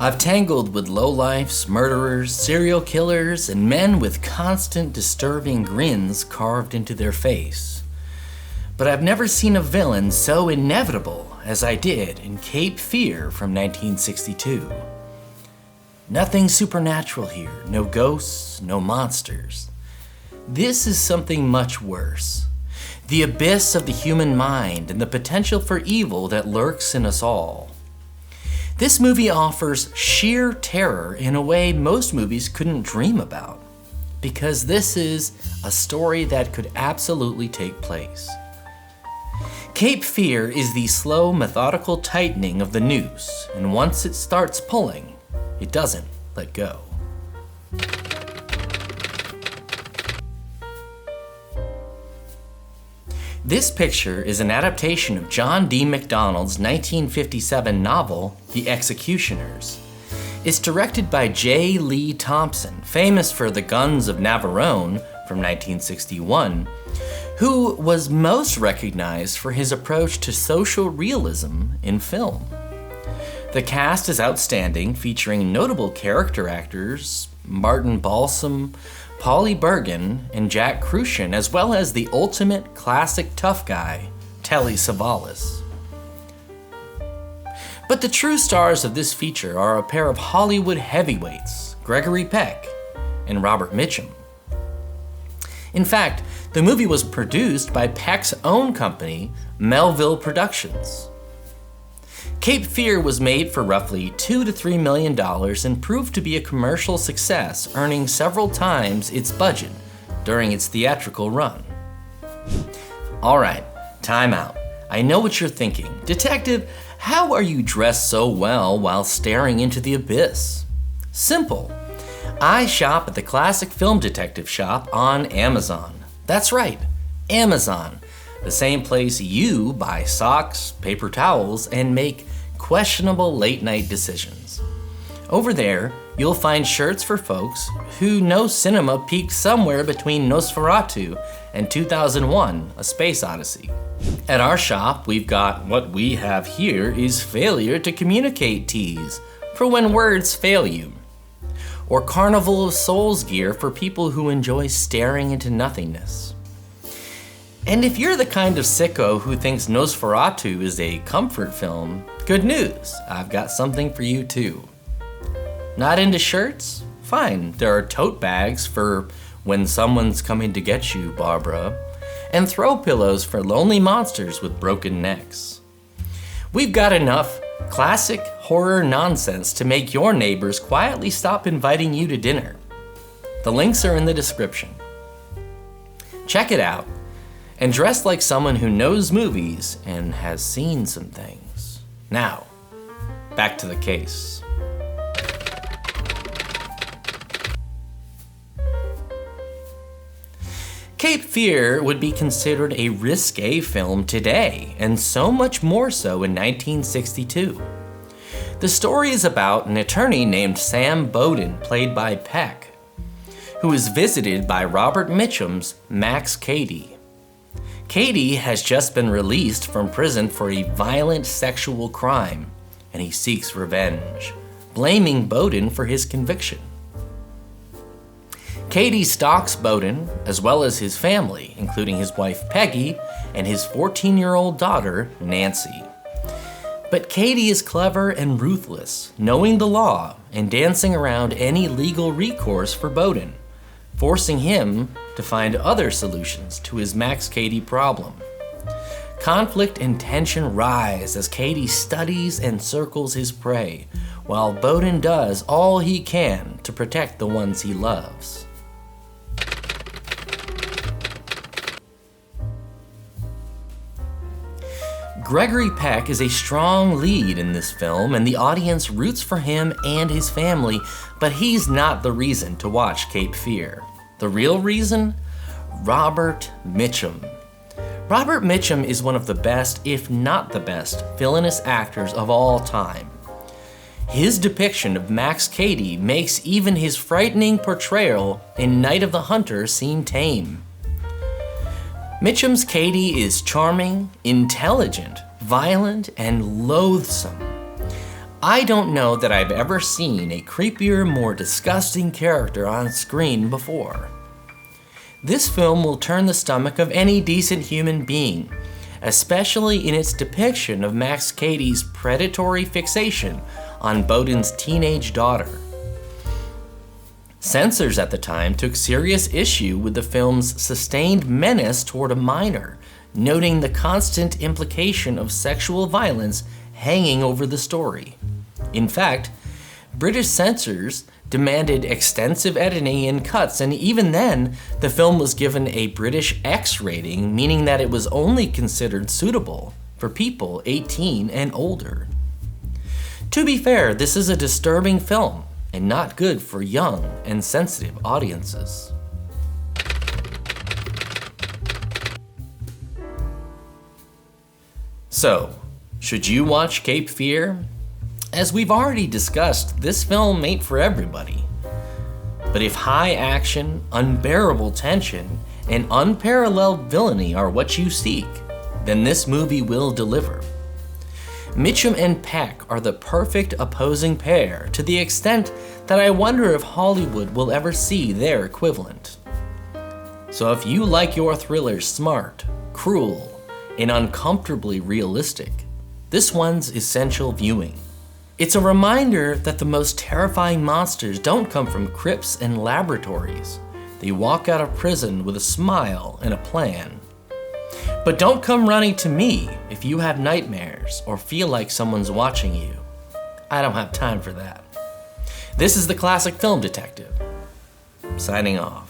I've tangled with lowlifes, murderers, serial killers, and men with constant disturbing grins carved into their face. But I've never seen a villain so inevitable as I did in Cape Fear from 1962. Nothing supernatural here, no ghosts, no monsters. This is something much worse. The abyss of the human mind and the potential for evil that lurks in us all. This movie offers sheer terror in a way most movies couldn't dream about, because this is a story that could absolutely take place. Cape Fear is the slow, methodical tightening of the noose, and once it starts pulling, it doesn't let go. This picture is an adaptation of John D. MacDonald's 1957 novel, The Executioners. It's directed by J. Lee Thompson, famous for The Guns of Navarone from 1961, who was most recognized for his approach to social realism in film. The cast is outstanding, featuring notable character actors Martin Balsam, Polly Bergen, and Jack Crucian, as well as the ultimate classic tough guy, Telly Savalas. But the true stars of this feature are a pair of Hollywood heavyweights, Gregory Peck and Robert Mitchum. In fact, the movie was produced by Peck's own company, Melville Productions. Cape Fear was made for roughly $2 to $3 million and proved to be a commercial success, earning several times its budget during its theatrical run. Alright, time out. I know what you're thinking. Detective, how are you dressed so well while staring into the abyss? Simple. I shop at the Classic Film Detective shop on Amazon. That's right, Amazon. The same place you buy socks, paper towels, and make questionable late-night decisions. Over there, you'll find shirts for folks who know cinema peaked somewhere between Nosferatu and 2001: A Space Odyssey. At our shop, we've got what we have here is failure to communicate tees for when words fail you, or Carnival of Souls gear for people who enjoy staring into nothingness. And if you're the kind of sicko who thinks Nosferatu is a comfort film, good news, I've got something for you too. Not into shirts? Fine, there are tote bags for when someone's coming to get you, Barbara, and throw pillows for lonely monsters with broken necks. We've got enough classic horror nonsense to make your neighbors quietly stop inviting you to dinner. The links are in the description. Check it out. And dress like someone who knows movies and has seen some things. Now, back to the case. Cape Fear would be considered a risque film today, and so much more so in 1962. The story is about an attorney named Sam Bowden, played by Peck, who is visited by Robert Mitchum's Max Cady. Cady has just been released from prison for a violent sexual crime, and he seeks revenge, blaming Bowden for his conviction. Cady stalks Bowden, as well as his family, including his wife Peggy and his 14-year-old daughter, Nancy. But Cady is clever and ruthless, knowing the law and dancing around any legal recourse for Bowden, forcing him to find other solutions to his Max Cady problem. Conflict and tension rise as Cady studies and circles his prey, while Bowden does all he can to protect the ones he loves. Gregory Peck is a strong lead in this film, and the audience roots for him and his family, but he's not the reason to watch Cape Fear. The real reason? Robert Mitchum. Robert Mitchum is one of the best, if not the best, villainous actors of all time. His depiction of Max Cady makes even his frightening portrayal in Night of the Hunter seem tame. Mitchum's Cady is charming, intelligent, violent, and loathsome. I don't know that I've ever seen a creepier, more disgusting character on screen before. This film will turn the stomach of any decent human being, especially in its depiction of Max Cady's predatory fixation on Bowden's teenage daughter. Censors at the time took serious issue with the film's sustained menace toward a minor, noting the constant implication of sexual violence hanging over the story. In fact, British censors demanded extensive editing and cuts, and even then, the film was given a British X rating, meaning that it was only considered suitable for people 18 and older. To be fair, this is a disturbing film and not good for young and sensitive audiences. So, should you watch Cape Fear? As we've already discussed, this film ain't for everybody. But if high action, unbearable tension, and unparalleled villainy are what you seek, then this movie will deliver. Mitchum and Peck are the perfect opposing pair, to the extent that I wonder if Hollywood will ever see their equivalent. So if you like your thrillers smart, cruel, and uncomfortably realistic, this one's essential viewing. It's a reminder that the most terrifying monsters don't come from crypts and laboratories. They walk out of prison with a smile and a plan. But don't come running to me if you have nightmares or feel like someone's watching you. I don't have time for that. This is the Classic Film Detective, signing off.